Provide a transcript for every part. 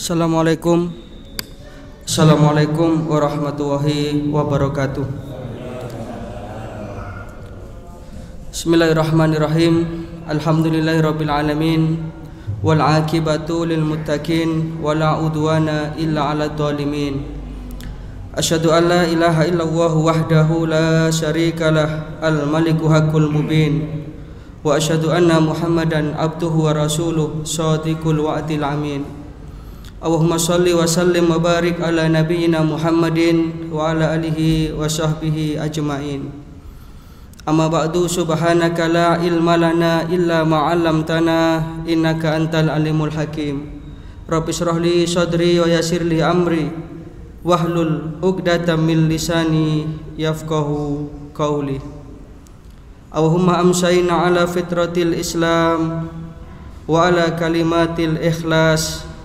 Assalamualaikum warahmatullahi wabarakatuh. Bismillahirrahmanirrahim. Alhamdulillahirabbil alamin wal aqibatu lil muttaqin wala udwana illa 'alal zalimin. Asyhadu an la ilaha illallah wahdahu la syarikalah al maliku haqqul mubin wa asyhadu anna Muhammadan abduhu wa rasuluh shadiqul wa'dil amin. Allahumma shalli wa sallim wa barik ala nabiyyina Muhammadin wa ala alihi wa sahbihi ajma'in. Amma ba'du, subhanaka la ilma lana illa ma 'allamtana innaka antal alimul hakim. Rabbi shrah li sadri wa yassir li amri wahlul 'uqdatam min lisani yafqahu qawli. Allahumma amsayna ala fitratil Islam wa ala kalimatil ikhlas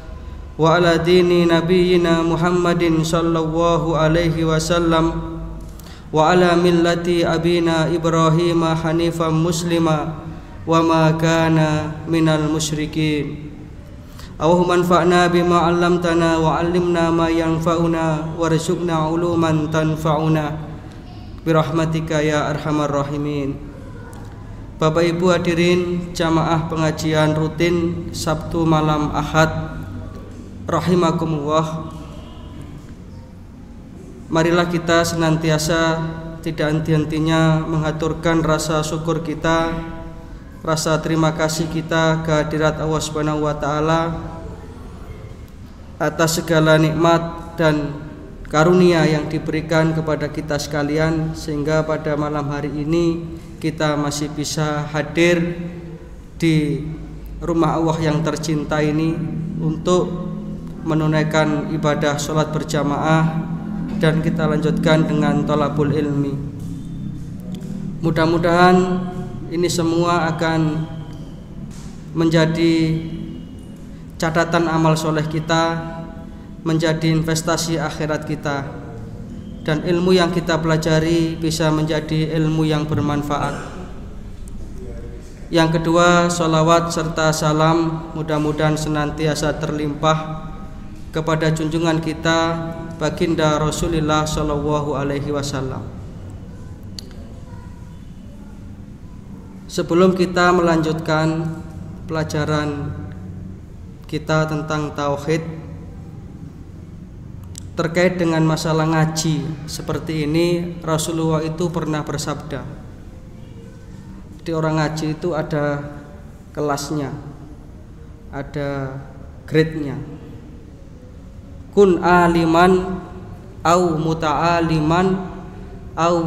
wa ala dini nabiyyina Muhammadin sallallahu alaihi wasallam wa ala millati abina Ibrahim hanifan muslima wa ma kana minal musyrikin. Allahumma anfa'na bima 'allamtana wa 'allimna ma yanfa'una warzuqna 'uluman tanfa'una birahmatika ya arhamar rahimin. Bapak Ibu hadirin jamaah pengajian rutin Sabtu malam Ahad rahimakumullah. Marilah kita senantiasa tidak henti-hentinya mengaturkan rasa syukur kita, rasa terima kasih kita kehadirat Allah Subhanahu wa taala atas segala nikmat dan karunia yang diberikan kepada kita sekalian, sehingga pada malam hari ini kita masih bisa hadir di rumah Allah yang tercinta ini untuk menunaikan ibadah sholat berjamaah dan kita lanjutkan dengan thalabul ilmi. Mudah-mudahan ini semua akan menjadi catatan amal soleh kita, menjadi investasi akhirat kita, dan ilmu yang kita pelajari bisa menjadi ilmu yang bermanfaat. Yang kedua, sholawat serta salam mudah-mudahan senantiasa terlimpah kepada junjungan kita baginda Rasulullah sallallahu alaihi wasallam. Sebelum kita melanjutkan pelajaran kita tentang tauhid terkait dengan masalah ngaji seperti ini, Rasulullah itu pernah bersabda, di orang ngaji itu ada kelasnya, ada grade-nya. Kun aliman au muta'aliman au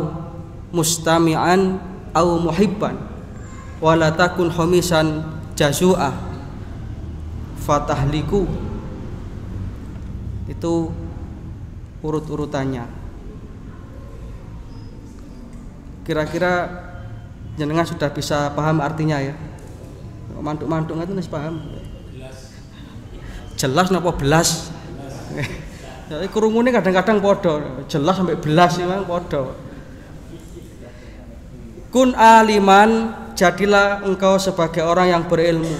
mustami'an au muhibban wala takun khomisan jazu'ah fatahliku. Itu urut-urutannya. Kira-kira jenengan sudah bisa paham artinya ya? Mantuk-mantuk itu nggak paham? Jelas napa belas? Jadi kerumune kadang-kadang podo, jelas sampai belas memang podo. Kun aliman, jadilah engkau sebagai orang yang berilmu.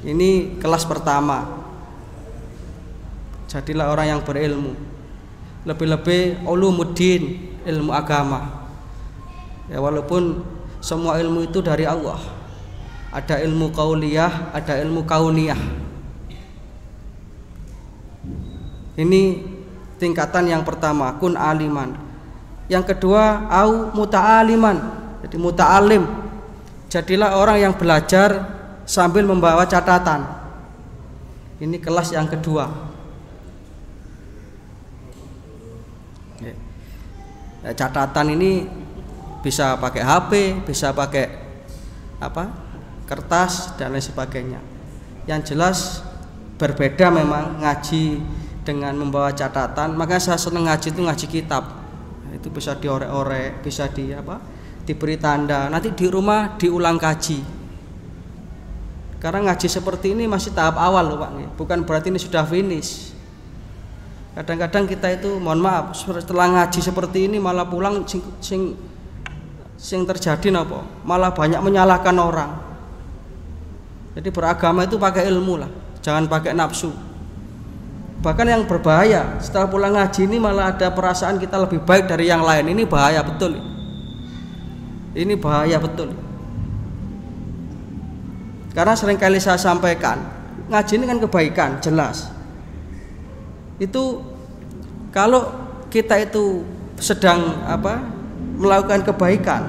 Ini kelas pertama. Jadilah orang yang berilmu. Lebih-lebih ulumuddin, ilmu agama. Ya, walaupun semua ilmu itu dari Allah. Ada ilmu qauliyah, ada ilmu kauniyah. Ini tingkatan yang pertama, kun aliman. Yang kedua, au muta'aliman. Jadi muta'alim. Jadilah orang yang belajar sambil membawa catatan. Ini kelas yang kedua. Ya, catatan ini bisa pakai HP, bisa pakai kertas dan lain sebagainya. Yang jelas berbeda memang ngaji dengan membawa catatan. Maka saya senang ngaji itu ngaji kitab. Itu bisa diorek-orek, bisa diberi tanda. Nanti di rumah diulang kaji. Karena ngaji seperti ini masih tahap awal loh Pak. Bukan berarti ini sudah finish. Kadang-kadang kita itu, mohon maaf, setelah ngaji seperti ini malah pulang sing terjadi napa? Malah banyak menyalahkan orang. Jadi beragama itu pakai ilmu lah. jangan pakai nafsu. Bahkan yang berbahaya, setelah pulang ngaji ini malah ada perasaan kita lebih baik dari yang lain. Ini bahaya betul. Ini bahaya betul. Karena seringkali saya sampaikan, ngaji ini kan kebaikan, jelas. Itu kalau kita itu sedang melakukan kebaikan,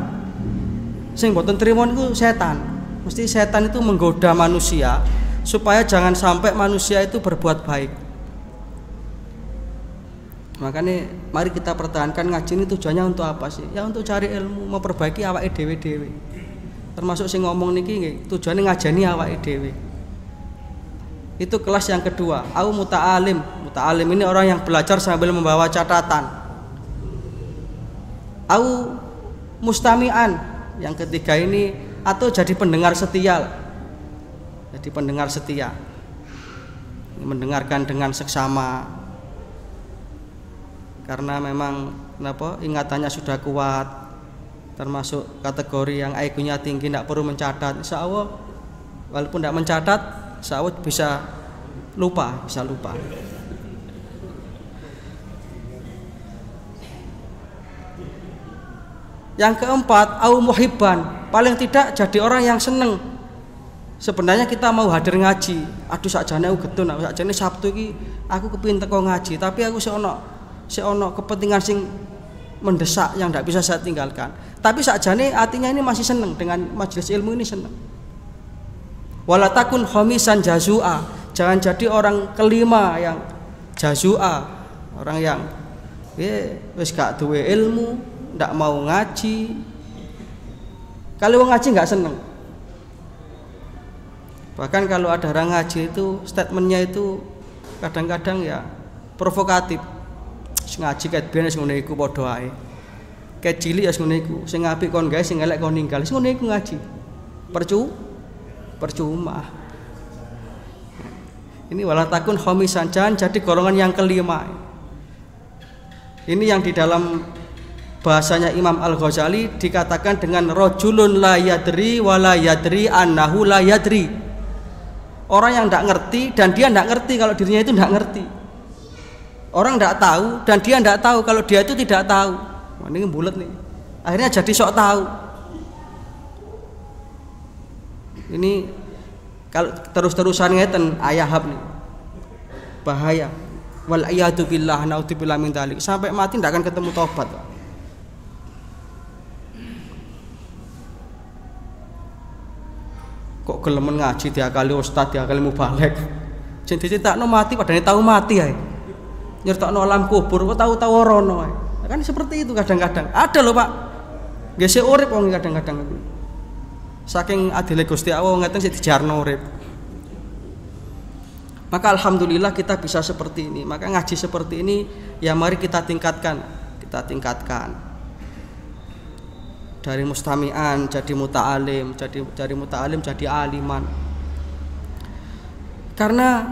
sing boten trimo niku setan. Mesti setan itu menggoda manusia supaya jangan sampai manusia itu berbuat baik. Makanya mari kita pertahankan ngaji ini tujuannya untuk apa sih? Ya untuk cari ilmu, memperbaiki awake dhewe-dhewe. Termasuk sing ngomong niki nggih, tujuannya ngajani awake dhewe. Itu kelas yang kedua, au muta'alim. Muta'alim ini orang yang belajar sambil membawa catatan. Au mustami'an. Yang ketiga ini atau jadi pendengar setia. Jadi pendengar setia. Mendengarkan dengan seksama. Karena memang ingatannya sudah kuat, termasuk kategori yang IQ-nya tinggi, tidak perlu mencatat. Insya Allah walaupun tidak mencatat, insya Allah bisa lupa. Yang keempat, au muhibban, paling tidak jadi orang yang seneng. Sebenarnya kita mau hadir ngaji, aduh sakjane aku getun, sakjane Sabtu iki aku kepengin teko ngaji, tapi aku ono kepentingan sing mendesak yang tidak bisa saya tinggalkan. Tapi sakjane hatinya ini masih senang dengan majelis ilmu ini, senang. Wala takun khamisan jazua, jangan jadi orang kelima yang jazua, orang yang wis gak duwe ilmu, ndak mau ngaji. Kalau ngaji nggak senang. Bahkan kalau ada orang ngaji itu statementnya itu kadang-kadang ya provokatif. Ngaji ket ben wis ngene iku padha ae. Ket cilik wis ngene iku, sing apik kon gawe, sing elek kon ninggal. Wis ngene iku ngaji. Percuma. Ini wala takun khamisan, jangan jadi golongan yang kelima. Ini yang di dalam bahasanya Imam Al-Ghazali dikatakan dengan rajulun la yadri wa la yadri annahu la yadri. Orang yang tidak ngerti dan dia tidak ngerti kalau dirinya itu tidak ngerti. Orang tidak tahu dan dia tidak tahu kalau dia itu tidak tahu. Wah, ini bulat nih. Akhirnya jadi sok tahu. Ini kalau terus-terusan ngeten ayahab nih. Bahaya. Wal iyadu billah naudzubillah min dzalik. Sampai mati tidak akan ketemu tobat. Kok gelemen ngaji diakali ustaz, diakali mubalek. Sing dicetakno mati padane tahu mati ae. Nyertakno alam kubur kok tahu-tahu rono. Kan seperti itu kadang-kadang. Ada loh Pak. Gesek urip wong kadang-kadang. Saking adile Gusti Allah ngeten sik dijarno urip. Maka alhamdulillah kita bisa seperti ini. Maka ngaji seperti ini ya mari kita tingkatkan. Dari mustami'an jadi muta'alim, dari muta'alim jadi aliman. Karena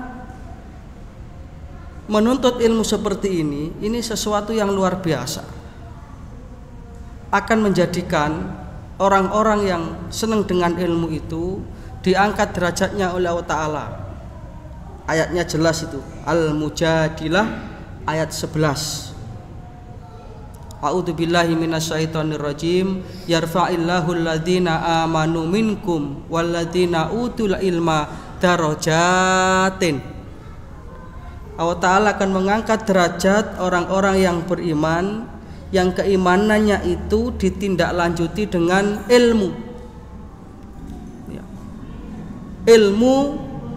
menuntut ilmu seperti ini sesuatu yang luar biasa. Akan menjadikan orang-orang yang senang dengan ilmu itu diangkat derajatnya oleh Allah Ta'ala. Ayatnya jelas itu, Al-Mujadilah ayat 11. A'udzu billahi minasyaitonir rajim. Yarfa'illahu alladhina amanu minkum walladhina utul ilma darajatin. Allah Ta'ala akan mengangkat derajat orang-orang yang beriman, yang keimanannya itu ditindaklanjuti dengan ilmu. Ya. Ilmu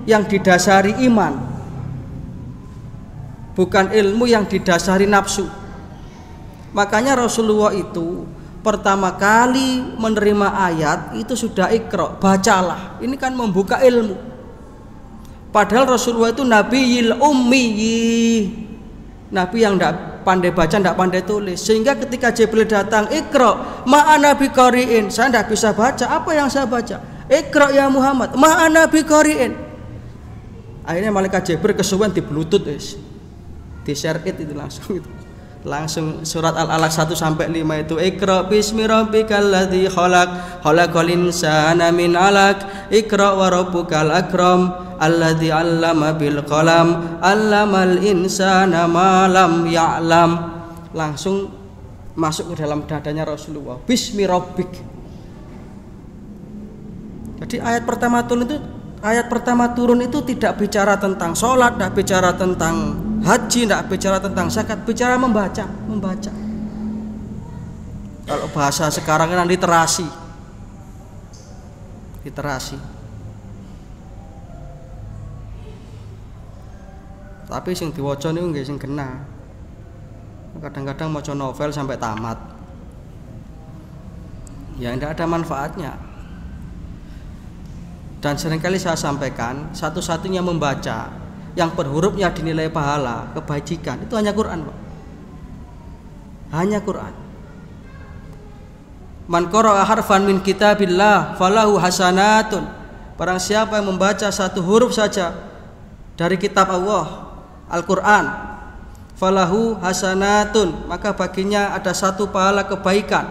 yang didasari iman, bukan ilmu yang didasari nafsu. Makanya Rasulullah itu pertama kali menerima ayat itu sudah Iqra, bacalah. Ini kan membuka ilmu. Padahal Rasulullah itu Nabiyil Ummi, Nabi yang tidak pandai baca, tidak pandai tulis. Sehingga ketika Jibril datang, Iqra ma'ana biqari'in, saya tidak bisa baca. Apa yang saya baca? Iqra ya Muhammad ma'ana biqari'in. Akhirnya malaikat Jibril kesuwen di bluetooth, di share it itu langsung itu. Langsung surat Al-Alaq 1 sampai 5 itu Iqra bismi rabbikal ladzi khalaq khalaqal insana min 'alaq Iqra wa rabbukal akram alladzi 'allama bil qalam 'allamal insana ma lam ya'lam. Langsung masuk ke dalam dadanya Rasulullah. Bismi rabbik. Jadi ayat pertama turun itu tidak bicara tentang sholat, tidak bicara tentang haji, tidak bicara tentang zakat, bicara membaca. Kalau bahasa sekarang kan literasi. Tapi sing diwaca niku nggih sing kena. Kadang-kadang maca novel sampai tamat. Ya tidak ada manfaatnya. Dan seringkali saya sampaikan, satu-satunya membaca yang per hurufnya dinilai pahala, kebajikan, itu hanya Quran, Pak. Hanya Quran. Man qara'a harfan min kitabillah falahu hasanatun. Barang siapa yang membaca satu huruf saja dari kitab Allah, Al-Quran, falahu hasanatun, maka baginya ada satu pahala kebaikan.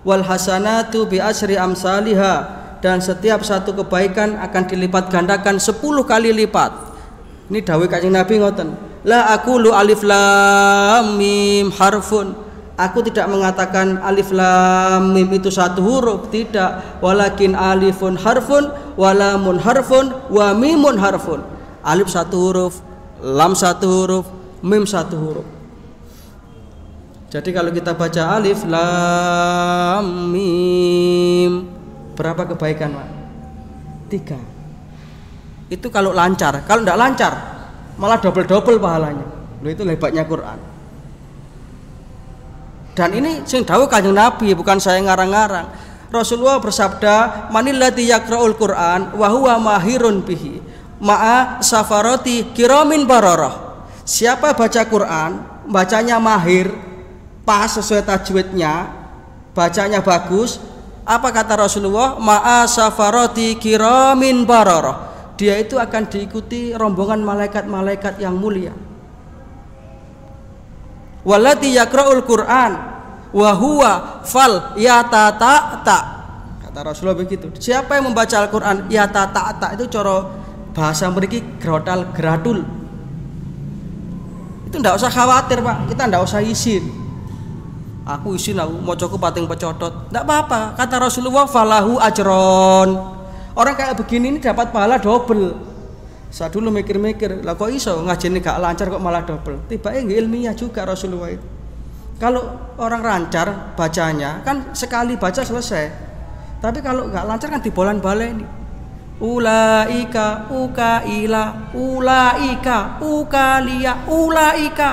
Wal hasanatu bi asyri amsalihha, dan setiap satu kebaikan akan dilipat gandakan 10 kali lipat. Ini dawuh Kanjeng Nabi ngoten. La aqulu alif lam mim harfun. Aku tidak mengatakan alif lam mim itu satu huruf, tidak. Walakin alifun harfun, walamun harfun, wa mimun harfun. Alif satu huruf, lam satu huruf, mim satu huruf. Jadi kalau kita baca alif lam mim, berapa kebaikan, Pak? 3. Itu kalau lancar. Kalau tidak lancar, malah double pahalanya. Loh, itu hebatnya Quran. Dan ini sing dawuh Kanjeng Nabi, bukan saya ngarang-ngarang. Rasulullah bersabda, "Manillati yaqra'ul Qur'an wa huwa mahirun bihi ma'a safarati kiramin bararah." Siapa baca Quran, bacanya mahir, pas sesuai tajwidnya, bacanya bagus, apa kata Rasulullah? Ma'a safarati kiramin bararah. Dia itu akan diikuti rombongan malaikat-malaikat yang mulia. Wallati yaqra'ul Qur'an wa huwa fal yatata. Kata Rasulullah begitu. Siapa yang membaca Al-Qur'an yatata, itu cara bahasa mriki gratul. Itu ndak usah khawatir, Pak. Kita ndak usah izin. Aku izin, aku mocoku pating pecotot. Ndak apa-apa. Kata Rasulullah falahu ajron. Orang kayak begini ini dapat pahala double. Saya dulu mikir-mikir, lah kok iso ngajeni gak lancar kok malah double. Tiba-tiba ilmiah juga Rasulullah itu. Kalau orang lancar bacanya kan sekali baca selesai. Tapi kalau gak lancar kan dibolan-baleni. Ulaika ukaila, ulaika ukalia, ulaika.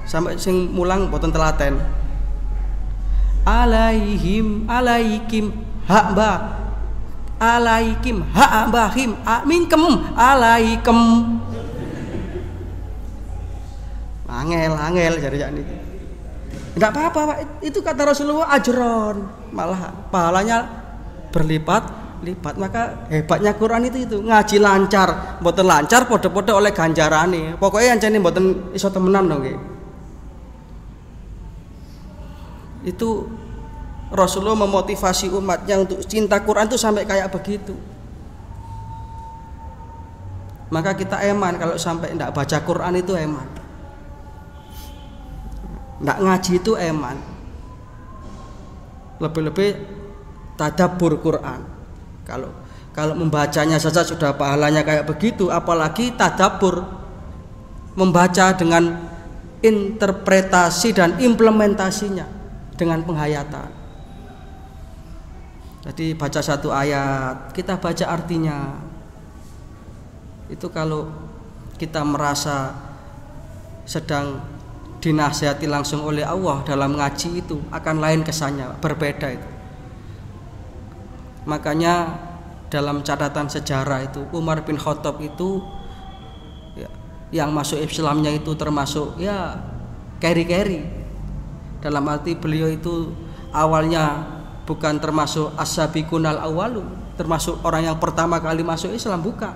Sampai sing mulang boten telaten. Alaikim ha'ba. Alaikim ha'bahim minkem alaikum. Angel jari itu. Enggak apa-apa, Pak. Itu kata Rasulullah ajron, malah pahalanya berlipat-lipat. Maka hebatnya Quran itu ngaji lancar, mboten lancar padha-padha oleh ganjarane. Pokoke ancene mboten iso temenan dong nggih. Itu Rasulullah memotivasi umatnya untuk cinta Quran itu sampai kayak begitu. Maka kita eman kalau sampai tidak baca Quran itu eman. Tidak ngaji itu eman. Lebih-lebih tadabbur Quran. Kalau membacanya saja sudah pahalanya kayak begitu, apalagi tadabbur, membaca dengan interpretasi dan implementasinya dengan penghayatan. Jadi baca satu ayat, kita baca artinya. Itu kalau kita merasa sedang dinasihati langsung oleh Allah dalam ngaji itu akan lain kesannya, berbeda itu. Makanya dalam catatan sejarah itu Umar bin Khattab itu ya, yang masuk Islamnya itu termasuk ya keri-keri. Dalam arti beliau itu awalnya bukan termasuk as-sabiqunal awwalun, termasuk orang yang pertama kali masuk Islam, bukan.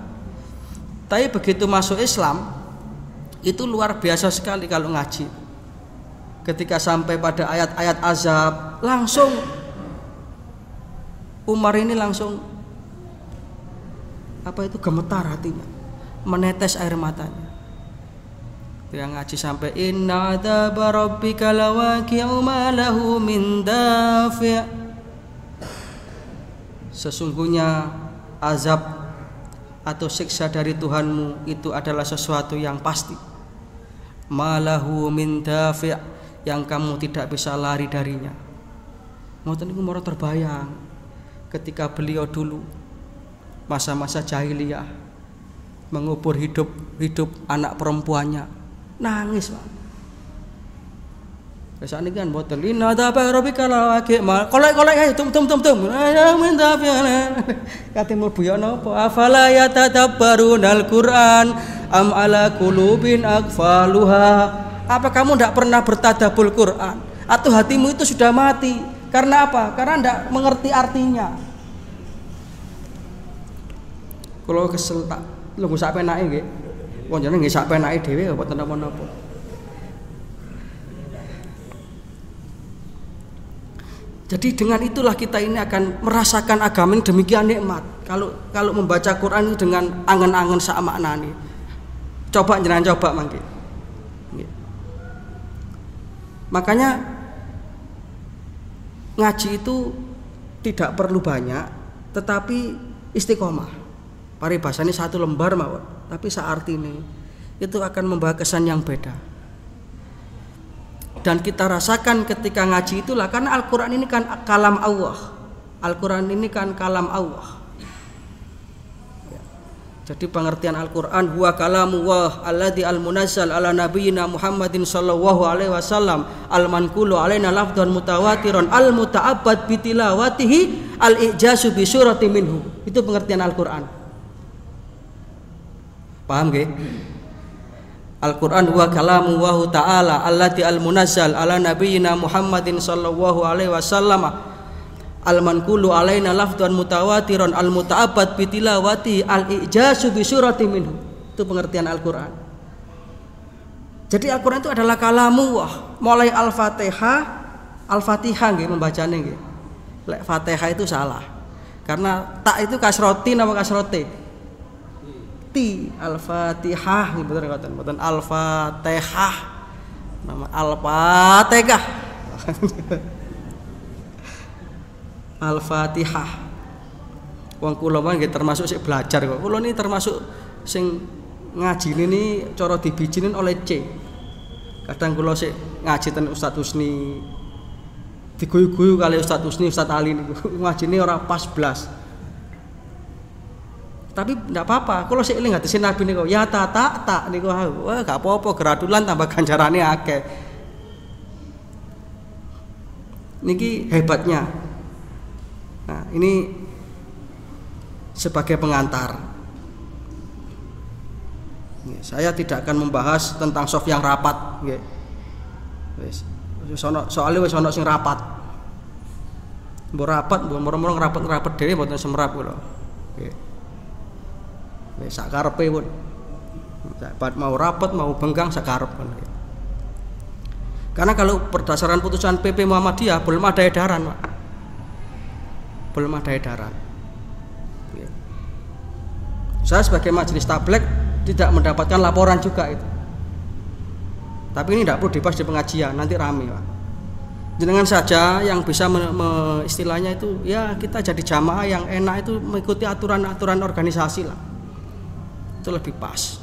Tapi begitu masuk Islam itu luar biasa sekali kalau ngaji. Ketika sampai pada ayat-ayat azab, langsung Umar ini langsung gemetar hatinya, menetes air matanya. Yang ngaji sampai inna adzaba rabbika lawaqi'u ma lahu min dafi'. Sesungguhnya azab atau siksa dari Tuhanmu itu adalah sesuatu yang pasti. Ma lahu min dafi', yang kamu tidak bisa lari darinya. Ngoten niku mara terbayang ketika beliau dulu masa-masa jahiliyah mengubur hidup anak perempuannya, nangis Pak. Kesane kan mboten inna adzaba rabbika lawaqi' kolek-kolek tum ya minta fi'lan kate mlebu ya napa afala yatadabbarunal Qur'an am ala qulubin aqfaluha. Apa kamu tidak pernah bertadabbur Quran atau hatimu itu sudah mati? Karena apa? Karena tidak mengerti artinya. Kalau kesel tak lho sak penake nggih. Wong jenenge nggih sak penake dhewe apa napa-napa. Jadi dengan itulah kita ini akan merasakan agama ini demikian nikmat. Kalau membaca Quran itu dengan angen-angen sak maknane. Coba jenengan coba mangke. Makanya ngaji itu tidak perlu banyak, tetapi istiqomah. Paribasane satu lembar mawon, tapi saartine itu akan membawa kesan yang beda. Dan kita rasakan ketika ngaji itulah karena Al-Qur'an ini kan kalam Allah. Al-Qur'an ini kan kalam Allah. Jadi pengertian Al-Qur'an huwa kalamullah alladzi al-munazzal ala nabiyyina Muhammadin sallallahu alaihi wasallam al-manqulu alaina lafdhan mutawatiran al-muta'abbad bitilawatihi al-ijazu bi surati minhu. Itu pengertian Al-Qur'an. Paham nggih? Al-Qur'an huwa kalamullah ta'ala alladzi al-munazzal ala nabiyyina Muhammadin sallallahu alaihi wasallam al-manqulu alaina lafdhan mutawatiran al-muta'abbad bitilawati al-ijazu bi surati minhu. Itu pengertian Al-Qur'an. Jadi Al-Qur'an itu adalah kalamullah. Mulai Al-Fatihah nggih membacane nggih. Lek Fatihah itu salah. Karena tak itu kasroti napa kasrote? Ti Al-Fatihah nggih bener ngoten. Mboten Al-Fatihah. Nama Al-Fatihah. Al-Fatihah. Wong kula mah nggih termasuk sik belajar kok. Kula ini termasuk sing ngaji ini cara dibijinin oleh C. Kadang kula sik ngaji ten Ustaz Husni. Diguyu-guyu kali Ustaz Husni, Ustaz Ali niku. Ngajine ora pas blas. Tapi ndak apa-apa. Kula sik eling hadis Nabi niku, ya tak niku wah gak apa-apa gradulan tambah ganjarane akeh. Niki hebatnya. Nah, ini sebagai pengantar. Saya tidak akan membahas tentang soft yang rapat, nggih. Soalnya wis ana sing rapat. Mbok rapat, mbok moro-moro ngrapat dhewe mboten semerap kula. Nggih. Wis sak karepe pun. Mau rapat, mau benggang sak karep pun. Karena kalau berdasarkan putusan PP Muhammadiyah belum ada edaran, Pak. Belum ada edaran. Saya sebagai majelis tablek tidak mendapatkan laporan juga itu. Tapi ini tidak perlu dibahas di pengajian, nanti rame Pak. Jenengan saja yang bisa istilahnya itu ya kita jadi jamaah yang enak itu mengikuti aturan-aturan organisasi lah. Itu lebih pas.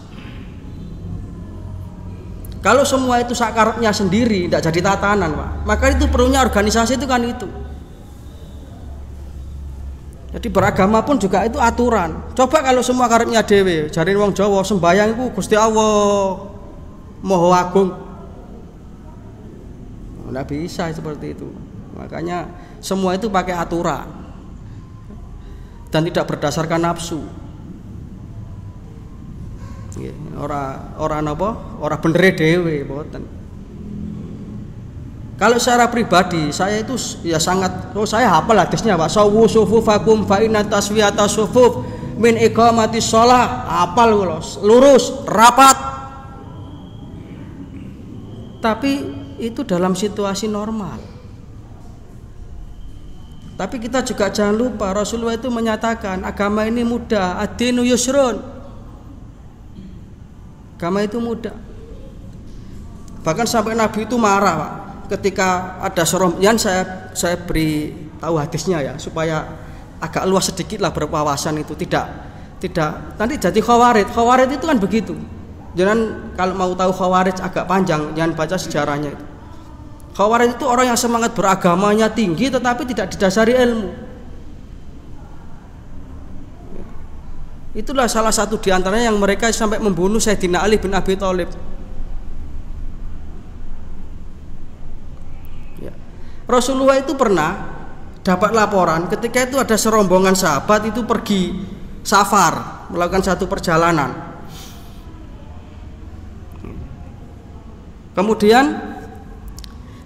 Kalau semua itu sakarepnya sendiri tidak jadi tatanan Pak. Maka itu perlunya organisasi itu kan itu. Jadi beragama pun juga itu aturan. Coba kalau semua karepnya dhewe, jare wong Jawa sembayang iku Gusti Allah Maha Agung. Nggak bisa seperti itu. Makanya semua itu pakai aturan dan tidak berdasarkan nafsu. Ora napa? Ora benere dhewe mboten. Kalau secara pribadi saya itu ya sangat saya hafal hadisnya Pak. Sawu sufufakum fa inna taswiyata sufuf min iqamati shalah. Hafal kula, lurus, rapat. Tapi itu dalam situasi normal. Tapi kita juga jangan lupa Rasulullah itu menyatakan agama ini mudah, ad-dinu yusrun. Agama itu mudah. Bahkan sampai Nabi itu marah, Pak, ketika ada yang saya beri tahu hadisnya ya, supaya agak luas sedikit lah berwawasan itu, tidak nanti jadi khawarij. Khawarij itu kan begitu. Jangan, kalau mau tahu khawarij agak panjang, jangan baca sejarahnya itu. Khawarij itu orang yang semangat beragamanya tinggi tetapi tidak didasari ilmu. Itulah salah satu di antaranya yang mereka sampai membunuh Sayyidina Ali bin Abi Thalib. Ya. Rasulullah itu pernah dapat laporan ketika itu ada serombongan sahabat itu pergi safar, melakukan satu perjalanan. Kemudian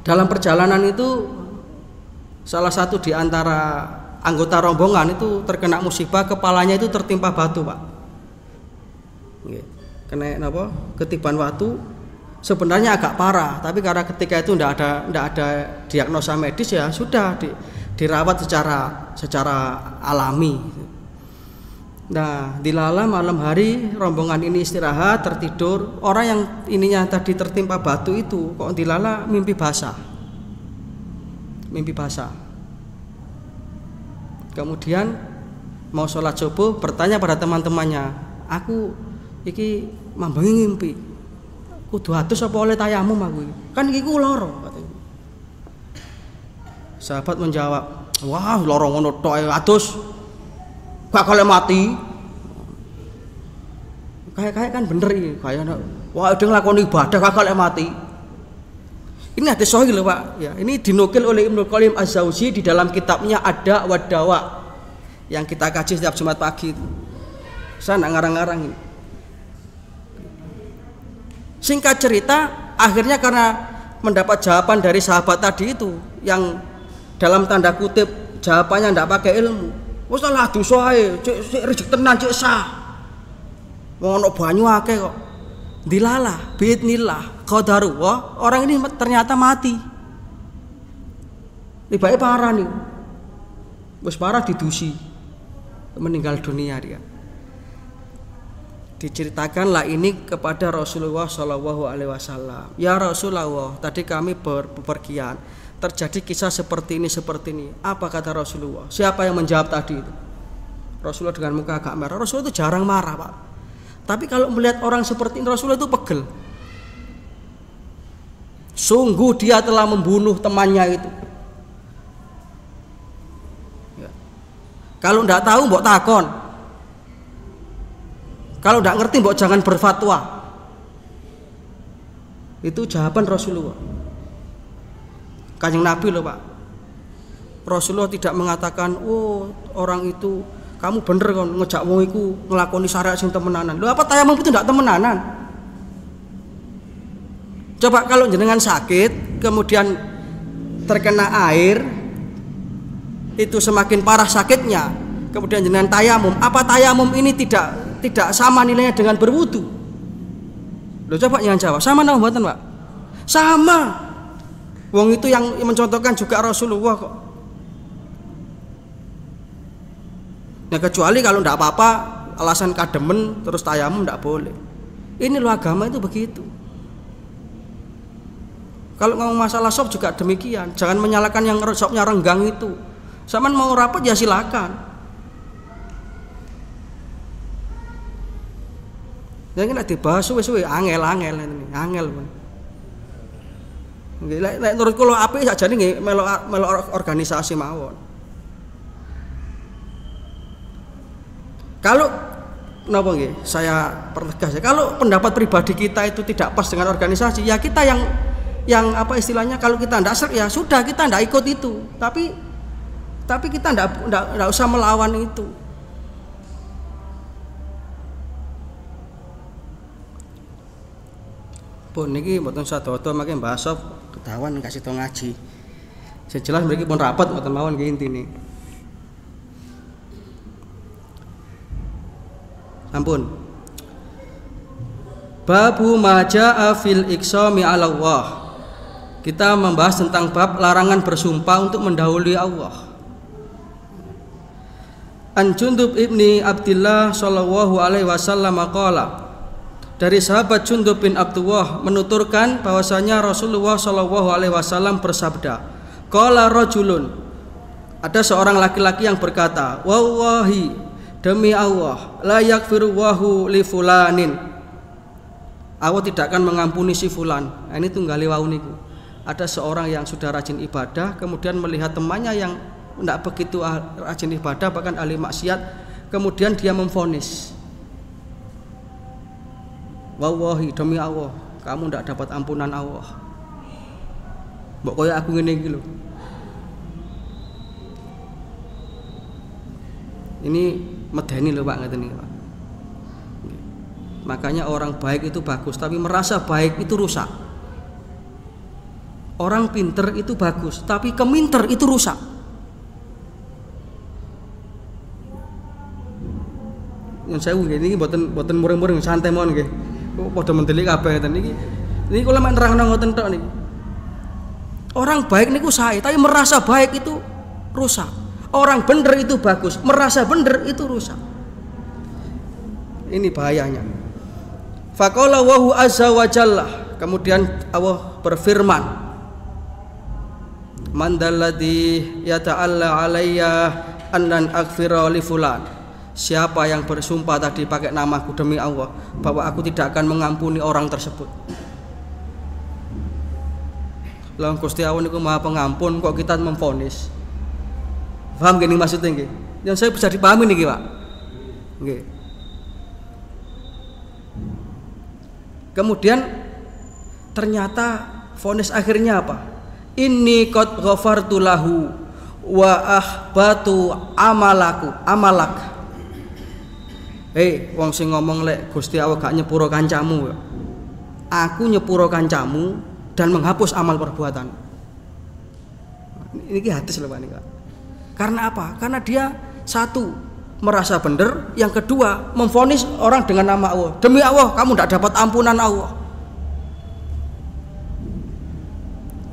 dalam perjalanan itu salah satu di antara anggota rombongan itu terkena musibah, kepalanya itu tertimpa batu, Pak. Kena apa? Ketiban batu. Sebenarnya agak parah, tapi karena ketika itu tidak ada diagnosa medis, ya sudah dirawat secara alami. Nah, dilala malam hari rombongan ini istirahat, tertidur. Orang yang ininya tadi tertimpa batu itu kok dilala mimpi basah. Kemudian mau sholat subuh bertanya pada teman-temannya, aku iki mambangi ngimpi. Kudu atus apa oleh tayamum aku? Kan iki ku lara katanya. Sahabat menjawab, wah lara ngono tok atus. Gak kalau mati, kayak kan bener ini, kayak wah udah ngelakoni ibadah gak kalau mati. Ini hadis sahih loh, Pak. Ya, ini dinukil oleh Ibnu Qayyim Az-Jauzi di dalam kitabnya Ad-Da' wad Dawa yang kita kaji setiap Jumat pagi. Saya nggak ngarang-ngarang ini. Singkat cerita, akhirnya karena mendapat jawaban dari sahabat tadi itu yang dalam tanda kutip jawabannya tidak pakai ilmu. Wes lah dosa ae, cek rezeki tenan cek sah. Wong ono banyu akeh kok. Dilalah, biidznillah, qadarullah, orang ini ternyata mati. Tibake parah nih. Wes parah didusi. Meninggal dunia dia. Diceritakanlah ini kepada Rasulullah Shallallahu alaihi wasallam. Ya Rasulullah, tadi kami bepergian. Terjadi kisah seperti ini. Apa kata Rasulullah? Siapa yang menjawab tadi itu? Rasulullah dengan muka agak merah. Rasulullah itu jarang marah, Pak. Tapi kalau melihat orang seperti ini, Rasulullah itu pegel. Sungguh dia telah membunuh temannya itu. Ya. Kalau tidak tahu, mbok takon. Kalau tidak ngerti, mbok jangan berfatwa. Itu jawaban Rasulullah. Kanjeng Nabi loh, Pak. Rasulullah tidak mengatakan, oh orang itu kamu bener kan ngejak wong iku ngelakoni syariat sing temenanan. Lho apa tayamum itu tidak temenanan? Coba kalau jenengan sakit kemudian terkena air itu semakin parah sakitnya, kemudian jenengan tayamum, apa tayamum ini tidak sama nilainya dengan berwudu? Loh coba jangan jawab, sama napa mboten, Pak? Sama. Wong itu yang mencontohkan juga Rasulullah kok. Nah kecuali kalau tidak apa-apa alasan kademen terus tayamum tidak boleh. Ini loh agama itu begitu. Kalau ngomong masalah sop juga demikian. Jangan menyalahkan yang sopnya renggang itu. Saman mau rapat ya silakan. Jangan nak dibahas suwe-suwe angel ini, angel. Lek menurut kula apik sakjane nggih melok organisasi mawon. Kalau napa nggih saya pertegas ya, kalau pendapat pribadi kita itu tidak pas dengan organisasi, ya kita yang apa istilahnya, kalau kita ndak ser ya sudah kita ndak ikut itu. Tapi kita ndak usah melawan itu. Pun niki mboten sadodo mangke bahasa ketahuan kasih tau ngaji. Sejelas mriki pun rapat mboten mawon nggih intine. Ampun. Babu majaa fil iqsami 'ala Allah. Kita membahas tentang bab larangan bersumpah untuk mendahului Allah. An Jundub ibni Abdillah sallallahu alaihi wasallam qala, dari sahabat Jundub bin Abdullah menuturkan bahwasanya Rasulullah sallallahu alaihi wasallam bersabda, qala rajulun, ada seorang laki-laki yang berkata, wallahi, demi Allah, la yaghfiru Allahu li fulanin, Allah tidak akan mengampuni si fulan. Nah, ini tunggali wau niku. Ada seorang yang sudah rajin ibadah, kemudian melihat temannya yang tidak begitu rajin ibadah, bahkan ahli maksiat, kemudian dia memvonis, wallahi, demi Allah, kamu tidak dapat ampunan Allah. Mbok koyo aku ngene iki lho. Ini medeni lho Pak, ngeten iki Pak. Makanya orang baik itu bagus, tapi merasa baik itu rusak. Orang pinter itu bagus, tapi keminter itu rusak. Yang saya ini boten muring-muring, santai mawon nggih. Padha mendelik kabeh ngeten iki. Niki kula mek nerangno ngoten tok niki. Orang baik niku sae, tapi merasa baik itu rusak. Orang bener itu bagus, merasa bener itu rusak. Ini bahayanya. Faqala wa hu azza wa jalla, kemudian Allah berfirman, man dalladzi yata'alla alayya annan aghfira li fulan, siapa yang bersumpah tadi pakai namaku demi Allah bahwa aku tidak akan mengampuni orang tersebut. Lah Gusti Allah niku Maha Pengampun, kok kita memvonis? Paham gini maksudnya nggih? Yang saya bisa dipahami niki, Pak. Nggih. Kemudian ternyata vonis akhirnya apa? Inni qad ghafartu lahu wa ahbatu amalak. Wong sing ngomong lek Gusti Allah gak nyepuro kancamu, aku nyepuro kancamu dan menghapus amal perbuatan. Ini hadis lho Pak nika. Karena apa? Karena dia satu merasa benar, yang kedua memvonis orang dengan nama Allah. Demi Allah kamu tidak dapat ampunan Allah.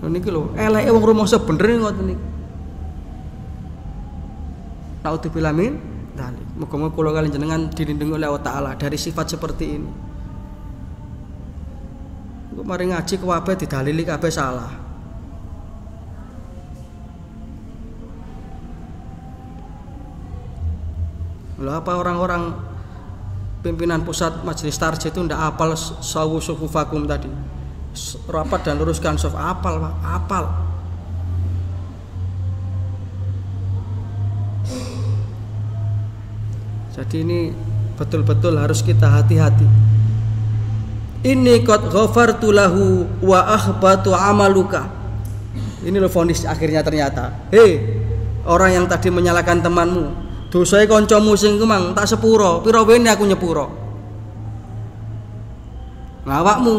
Niki lho, eleke wong rumangsa bener ngoten niki. Naudzubillah min dzalik. Muga-muga kula kaliyan jenengan dilindungi oleh Allah Taala dari sifat seperti ini. Kok mari ngaji kabeh didalili kabeh salah. Lho apa orang-orang pimpinan pusat majelis tarjih itu ndak apal sawu sufufakum tadi. Rapat dan luruskan saf, apal Pak, apal. Jadi ini betul-betul harus kita hati-hati. Inni qad ghafartu lahu wa ahbatu amaluka. Ini loh vonis akhirnya ternyata. Orang yang tadi menyalahkan temanmu, dosae kancamu sing kumang tak sepuro, pira wene aku nyepuro. Ngawakmu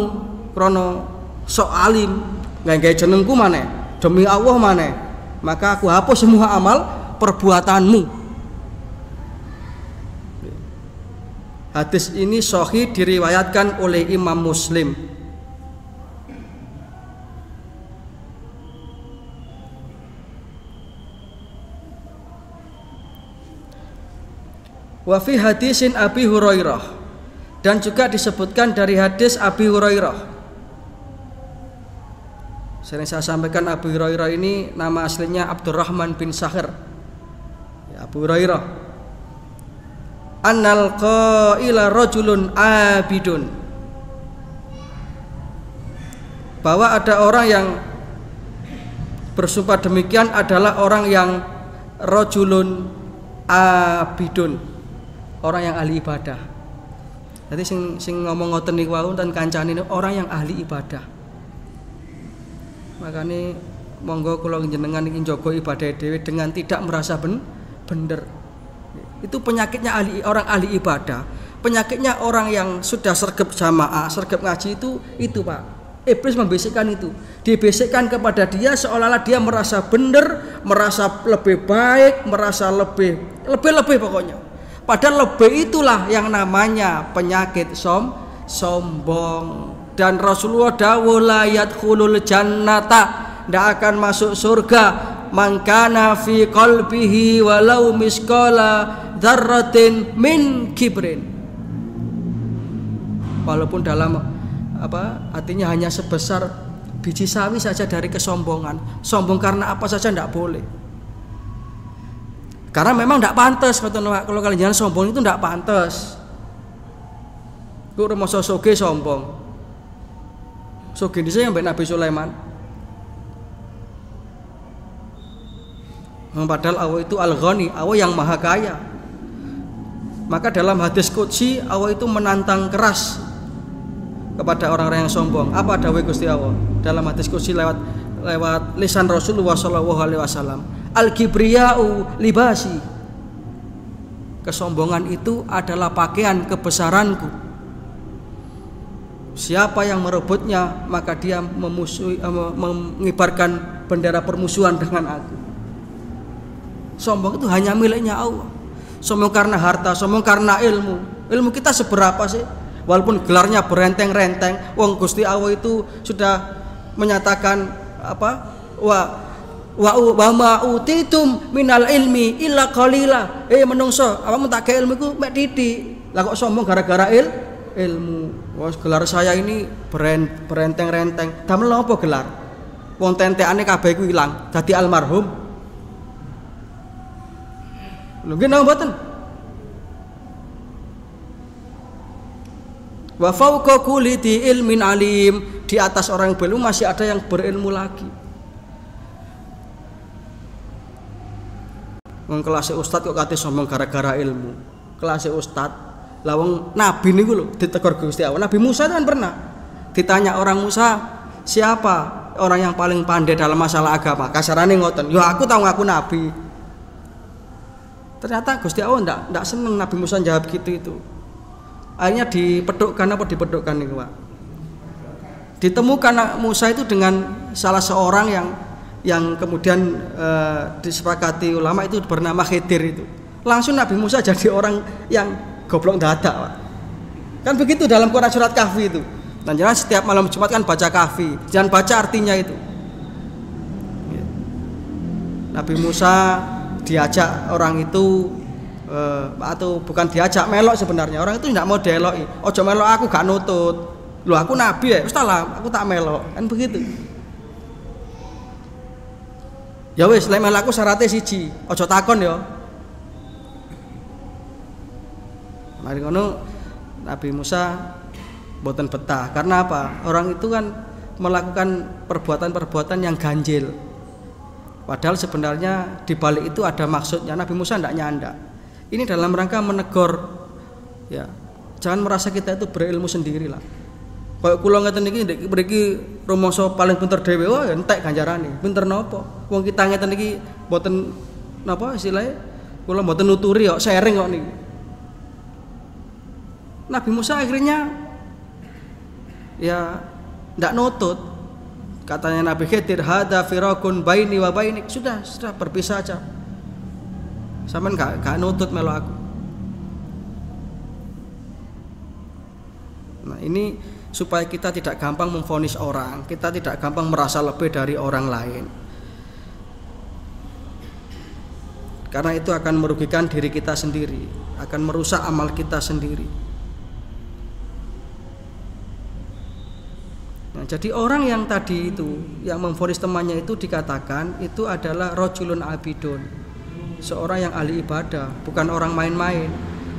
krana sok alim, nggawe jenengku maneh, demi Allah maneh, maka aku hapus semua amal perbuatanmu. Hadis ini sahih diriwayatkan oleh Imam Muslim. Wa fi hadisin Abi Hurairah, dan juga disebutkan dari hadis Abi Hurairah. Sering saya sampaikan Abu Hurairah ini nama aslinya Abdurrahman bin Sakhir. Ya, Abu Hurairah. Annal qaila rajulun abidun. Bahwa ada orang yang bersumpah demikian adalah orang yang rajulun abidun, orang yang ahli ibadah. Jadi sing ngomong ngoten niku wau dan kancane orang yang ahli ibadah. Makanya monggo kula jenengan iki njaga ibadah dhewe dengan tidak merasa bener. Itu penyakitnya orang ahli ibadah. Penyakitnya orang yang sudah sergap jamaah, sergap ngaji itu Pak. Iblis membisikkan itu. Dibisikkan kepada dia seolah-olah dia merasa bener, merasa lebih baik, merasa lebih pokoknya. Padahal lebih itulah yang namanya penyakit sombong. Dan Rasulullah dawuh la yadkhulul jannata, tidak akan masuk surga man kana fi qalbihi walau misqala dzarratin min kibrin. Walaupun dalam artinya hanya sebesar biji sawi saja dari kesombongan. Sombong karena apa saja tidak boleh. Karena memang tidak pantas kalau kalian sombong itu tidak pantas. Ku remoso soge sombong. Soge ini saya Nabi Sulaiman. Padahal Allah itu Al-Ghani, Allah yang maha kaya. Maka dalam hadis qudsi Allah itu menantang keras kepada orang-orang yang sombong. Apa dawuh Gusti Allah dalam hadis qudsi lewat lisan Rasulullah sallallahu alaihi wasallam? Al-kibriya'u libasi. Kesombongan itu adalah pakaian kebesaranku. Siapa yang merebutnya maka dia mengibarkan bendera permusuhan dengan aku. Sombong itu hanya miliknya Allah. Sombong karena harta, sombong karena ilmu. Ilmu kita seberapa sih? Walaupun gelarnya berenteng-renteng, wong Gusti Allah itu sudah menyatakan wa ma utitum minal ilmi illa qalila. Menungso, awakmu tak ke ilmu iku mek titik. Lah kok sombong gara-gara ilmu. Wah, gelar saya ini berenteng-renteng. Damel apa gelar? Wong tentekane kabeh iku ilang, dadi almarhum. Lho nggih napa mboten? Wa fauqa kulli ilmin alim, di atas orang yang berilmu masih ada yang berilmu lagi. Wong kelas ustad kok kate sombong gara-gara ilmu. Kelas ustad, lah wong nabi niku lho ditegur Gusti Allah. Nabi Musa kan pernah ditanya orang Musa, siapa orang yang paling pandai dalam masalah agama? Kasarane ngoten, "Ya aku tahu ngaku nabi." Ternyata Gusti Allah ndak seneng Nabi Musa jawab gitu itu. Akhirnya dipedukkan nih Pak. Ditemukan Musa itu dengan salah seorang yang kemudian disepakati ulama itu bernama Khidir itu. Langsung Nabi Musa jadi orang yang goblok dadak, Pak. Kan begitu dalam Quran surat Kahfi itu. Dan jangan setiap malam Jumat kan baca Kahfi. Jangan baca artinya itu. Nabi Musa diajak orang itu atau bukan diajak melok sebenarnya, orang itu tidak mau dieloi. Ojo melok aku gak nutut, lu aku nabi ya, ustaz lah aku tak melok, kan begitu. Ya wis, lek melok aku syaratnya siji, ojo takon ya. Mari ngono Nabi Musa boten betah, karena apa? Orang itu kan melakukan perbuatan-perbuatan yang ganjil. Padahal sebenarnya di balik itu ada maksudnya. Nabi Musa tidak nyanda. Ini dalam rangka menegur, ya, jangan merasa kita itu berilmu sendiri lah. Kayak kula ngeten iki mriki rumangsa paling pinter dhewe, wah entek ganjarane. Pinter napa? Wong kita ngeten iki mboten napa istilahnya, kula mboten nuturi kok, sharing kok niki. Nabi Musa akhirnya ya ndak nutut. Katanya Nabi Khidir, hada firakun baini wa bainik. Sudah berpisah aja. Sampean gak nutut melo aku. Nah, ini supaya kita tidak gampang memvonis orang, kita tidak gampang merasa lebih dari orang lain. Karena itu akan merugikan diri kita sendiri, akan merusak amal kita sendiri. Nah, jadi orang yang tadi itu yang memvonis temannya itu dikatakan itu adalah rajulun abidun, seorang yang ahli ibadah, bukan orang main-main.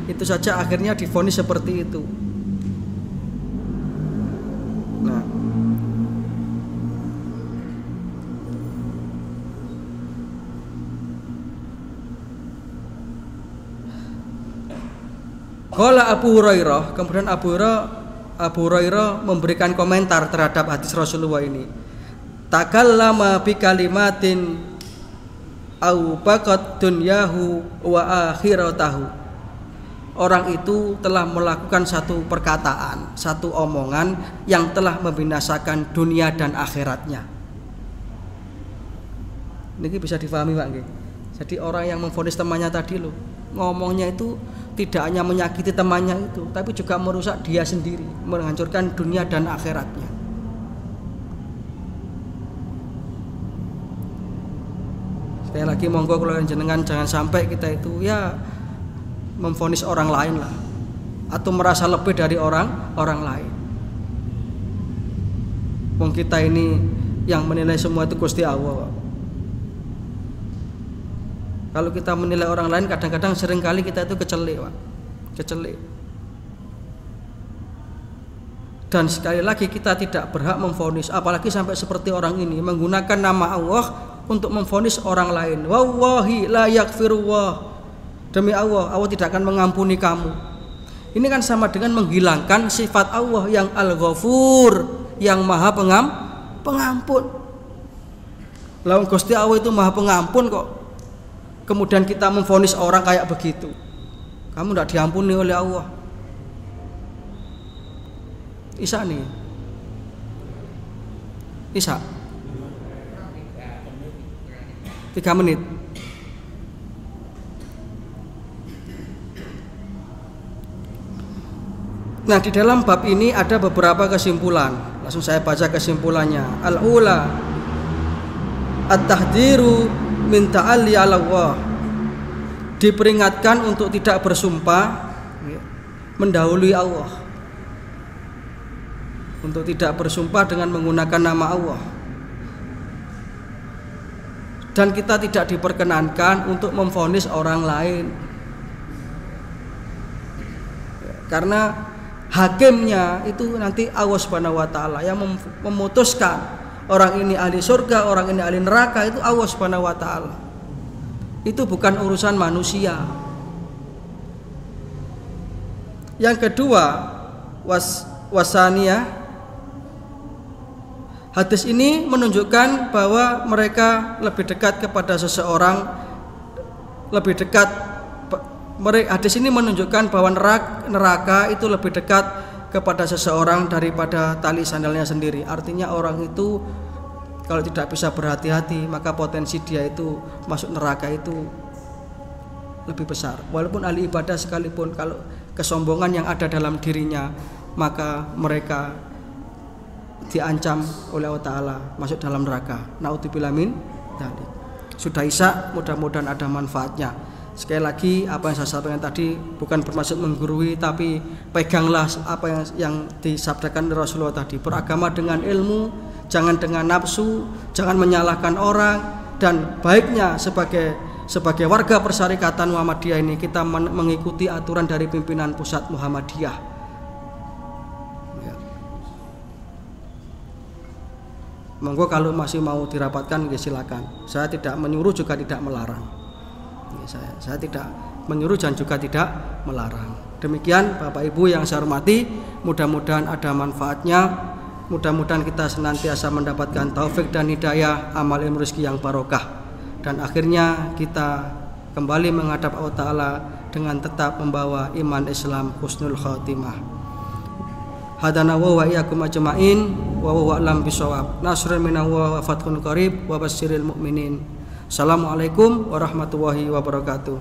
Itu saja akhirnya divonis seperti itu. Nah, qala Abu Hurairah, kemudian Abu Hurairah memberikan komentar terhadap hadis Rasulullah ini. Takallama bi kalimatin au baqat dunyahu wa akhiratahu. Orang itu telah melakukan satu perkataan, satu omongan yang telah membinasakan dunia dan akhiratnya. Ini bisa difahami Pak nggih. Jadi orang yang memvonis temannya tadi loh, ngomongnya itu tidak hanya menyakiti temannya itu, tapi juga merusak dia sendiri, menghancurkan dunia dan akhiratnya. Sekali lagi monggo kalau jenengan jangan sampai kita itu ya memvonis orang lain lah, atau merasa lebih dari orang lain. Wong kita ini yang menilai semua itu Gusti Allah. Kalau kita menilai orang lain, kadang-kadang seringkali kita itu kecelek, Pak. Kecelek. Dan sekali lagi kita tidak berhak memvonis, apalagi sampai seperti orang ini menggunakan nama Allah untuk memvonis orang lain. Wallahi la yaghfirullah. Demi Allah, Allah tidak akan mengampuni kamu. Ini kan sama dengan menghilangkan sifat Allah yang Al-Ghafur, yang Maha Pengampun. Lawan Gusti Allah itu Maha Pengampun kok. Kemudian kita memvonis orang kayak begitu. Kamu tidak diampuni oleh Allah. Isa nih. Isa. 3 menit. Nah, di dalam bab ini ada beberapa kesimpulan. Langsung saya baca kesimpulannya. Al-ula at-tahdziru min ta'alli 'ala Allah. Diperingatkan untuk tidak bersumpah mendahului Allah. Untuk tidak bersumpah dengan menggunakan nama Allah. Dan kita tidak diperkenankan untuk memvonis orang lain. Karena hakimnya itu nanti Allah Subhanahu wa taala yang memutuskan orang ini ahli surga, orang ini ahli neraka, itu Allah Subhanahu wa taala. Itu bukan urusan manusia. Yang kedua, wasaniyah. Hadis ini menunjukkan bahwa mereka lebih dekat kepada seseorang, lebih dekat. Hadis ini menunjukkan bahwa neraka itu lebih dekat kepada seseorang daripada tali sandalnya sendiri. Artinya orang itu kalau tidak bisa berhati-hati, maka potensi dia itu masuk neraka itu lebih besar. Walaupun ahli ibadah sekalipun, kalau kesombongan yang ada dalam dirinya, maka mereka diancam oleh Allah Ta'ala masuk dalam neraka. Na'udzubillah min dzalik. Sudah Isya, mudah-mudahan ada manfaatnya. Sekali lagi, apa yang saya sampaikan tadi bukan bermaksud menggurui, tapi peganglah apa yang disabdakan Rasulullah tadi. Beragama dengan ilmu, jangan dengan nafsu, jangan menyalahkan orang, dan baiknya sebagai warga persyarikatan Muhammadiyah ini kita mengikuti aturan dari pimpinan pusat Muhammadiyah. Monggo kalau masih mau dirapatkan, ya silakan. Saya tidak menyuruh juga tidak melarang. Saya tidak menyuruh dan juga tidak melarang. Demikian Bapak Ibu yang saya hormati, mudah-mudahan ada manfaatnya. Mudah-mudahan kita senantiasa mendapatkan taufik dan hidayah, amal ilmu rezeki yang barokah. Dan akhirnya kita kembali menghadap Allah Ta'ala dengan tetap membawa iman Islam husnul khatimah. Hadana wa iyyakum ajma'in wa huwa a'lam bishawab. Nasrun minallah wa fathun qarib wa basyiril mu'minin. Assalamualaikum warahmatullahi wabarakatuh.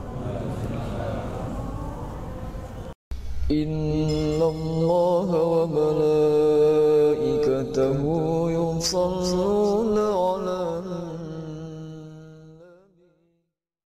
Innallaha wa malaikatahu yusalluna